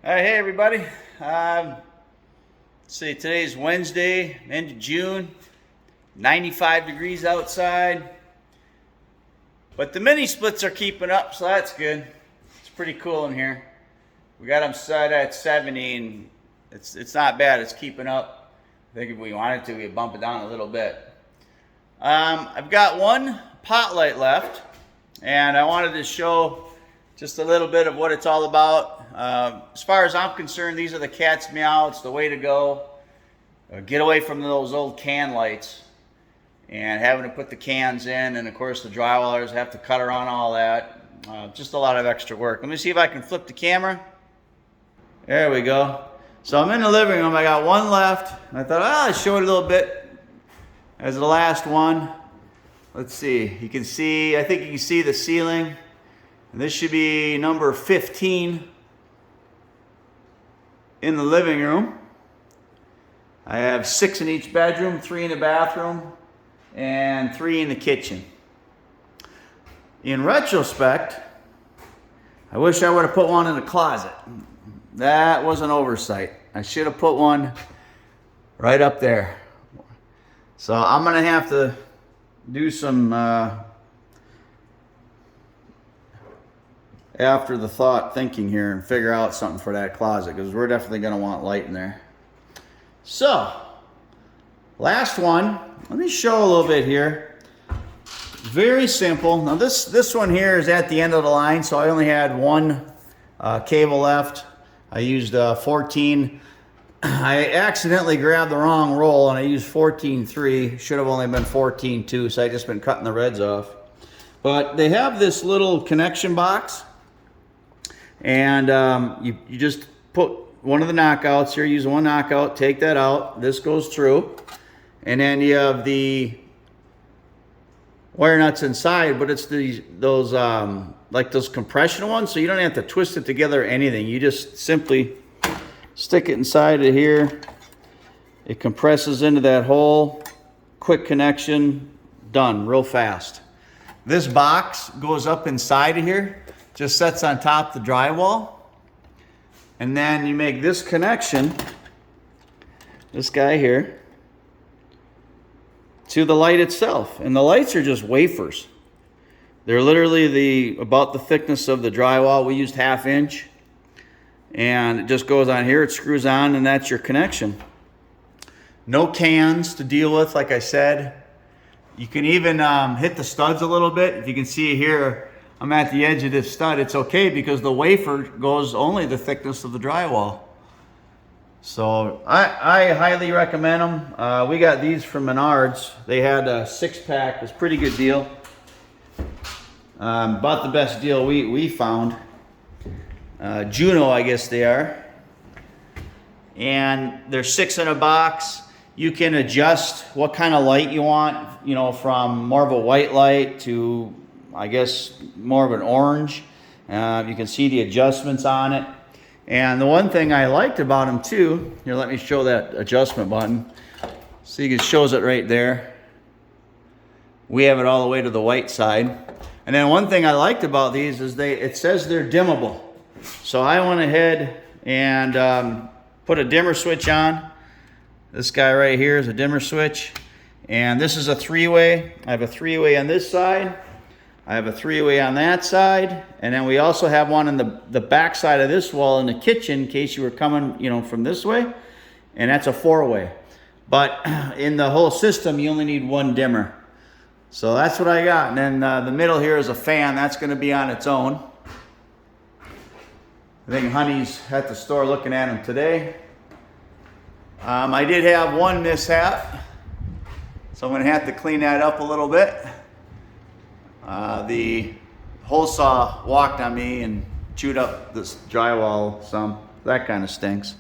Hey everybody. Let's see, today's Wednesday, end of June, 95 degrees outside. But the mini splits are keeping up, so that's good. It's pretty cool in here. We got them set at 70 and it's not bad, it's keeping up. I think if we wanted to, we'd bump it down a little bit. I've got one pot light left, and I wanted to show just a little bit of what it's all about. As far as I'm concerned, these are the cat's meow. It's the way to go. Get away from those old can lights and having to put the cans in, and of course the drywallers have to cut around all that. Just a lot of extra work. Let me see if I can flip the camera. There we go. So I'm in the living room. I got one left. I thought, I'll show it a little bit as the last one. Let's see. You can see, I think you can see the ceiling. And this should be number 15 in the living room. I have 6 in each bedroom, 3 in the bathroom, and 3 in the kitchen. In retrospect, I wish I would have put one in the closet. That was an oversight. I should have put one right up there. So I'm gonna have to do some after the thought thinking here and figure out something for that closet, because we're definitely going to want light in there. So last one, let me show a little bit here. Very simple. Now this one here is at the end of the line, so I only had one cable left. I used 14. I accidentally grabbed the wrong roll and I used 14.3. Should have only been 14.2, so I just been cutting the reds off. But they have this little connection box, and you just put one of the knockouts here, use one knockout, take that out, this goes through, and then you have the wire nuts inside, but it's those like those compression ones, so you don't have to twist it together or anything. You just simply stick it inside of here, it compresses into that hole, quick connection, done, real fast. This box goes up inside of here, just sets on top of the drywall, and then you make this connection, this guy here, to the light itself. And the lights are just wafers. They're literally about the thickness of the drywall. We used 1/2 inch, and it just goes on here, it screws on, and that's your connection. No cans to deal with, like I said. You can even hit the studs a little bit. If you can see here, I'm at the edge of this stud. It's okay because the wafer goes only the thickness of the drywall. So I highly recommend them. We got these from Menards. They had a 6-pack. It was a pretty good deal. About the best deal we found. Juno, I guess they are. And they're 6 in a box. You can adjust what kind of light you want, you know, from more of a white light to, I guess, more of an orange. You can see the adjustments on it. And the one thing I liked about them too, here, let me show that adjustment button. See, it shows it right there. We have it all the way to the white side. And then one thing I liked about these is it says they're dimmable. So I went ahead and put a dimmer switch on. This guy right here is a dimmer switch, and this is a 3-way. I have a 3-way on this side, I have a 3-way on that side, and then we also have one on the back side of this wall in the kitchen in case you were coming, you know, from this way, and that's a 4-way. But in the whole system, you only need one dimmer. So that's what I got. And then the middle here is a fan. That's going to be on its own. I think Honey's at the store looking at them today. I did have one mishap, so I'm going to have to clean that up a little bit. The hole saw walked on me and chewed up this drywall some. That kind of stinks.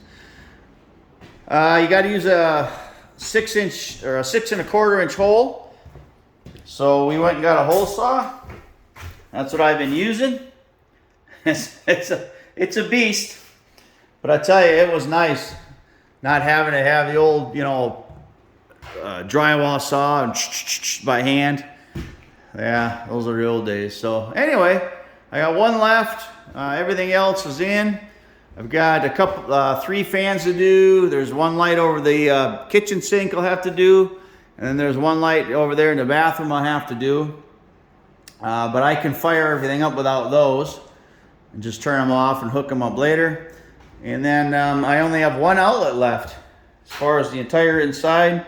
You got to use a 6-inch or a 6 1/4 inch hole. So we went and got a hole saw. That's what I've been using. It's a beast, but I tell you, it was nice not having to have the old, you know, drywall saw and by hand. Yeah, those are the old days. So anyway, I got one left. Everything else is in. I've got a couple, 3 fans to do. There's one light over the kitchen sink I'll have to do. And then there's one light over there in the bathroom I'll have to do. But I can fire everything up without those and just turn them off and hook them up later. And then I only have one outlet left as far as the entire inside.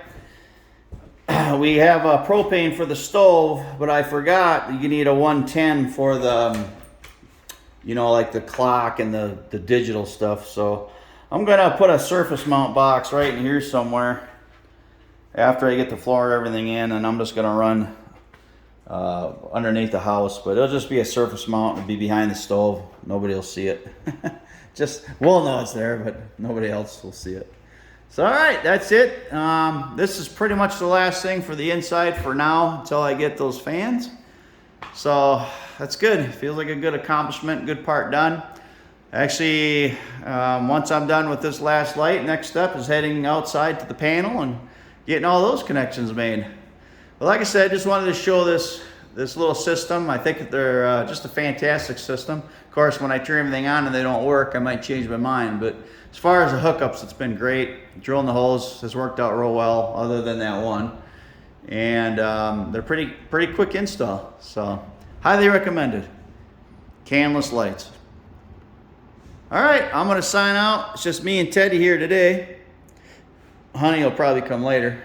We have propane for the stove, but I forgot you need a 110 for the, you know, like the clock and the digital stuff. So I'm gonna put a surface mount box right in here somewhere after I get the floor and everything in, and I'm just gonna run underneath the house, but it'll just be a surface mount. It'll be behind the stove. Nobody will see it. Just, we'll know it's there, but nobody else will see it. So all right, that's it. This is pretty much the last thing for the inside for now until I get those fans. So that's good. Feels like a good accomplishment, good part done. Actually, once I'm done with this last light, next step is heading outside to the panel and getting all those connections made. But like I said, just wanted to show this little system. I think they're just a fantastic system. Of course, when I turn everything on and they don't work, I might change my mind. But as far as the hookups, it's been great. Drilling the holes has worked out real well, other than that one. And they're pretty quick install. So highly recommended. Canless lights. All right, I'm gonna sign out. It's just me and Teddy here today. Honey will probably come later.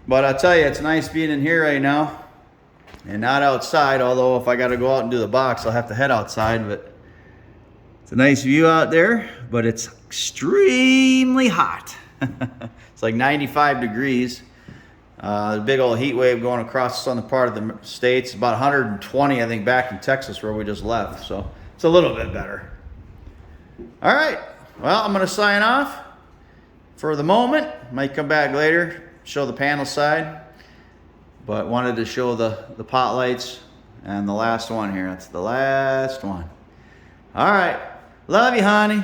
But I'll tell you, it's nice being in here right now and not outside. Although if I got to go out and do the box, I'll have to head outside. But it's a nice view out there, but it's extremely hot. It's like 95 degrees. The big old heat wave going across the southern part of the states. About 120, I think, back in Texas where we just left. So it's a little bit better. All right. Well, I'm going to sign off for the moment. Might come back later, show the panel side, but wanted to show the pot lights and the last one here. That's the last one. All right. Love you, honey.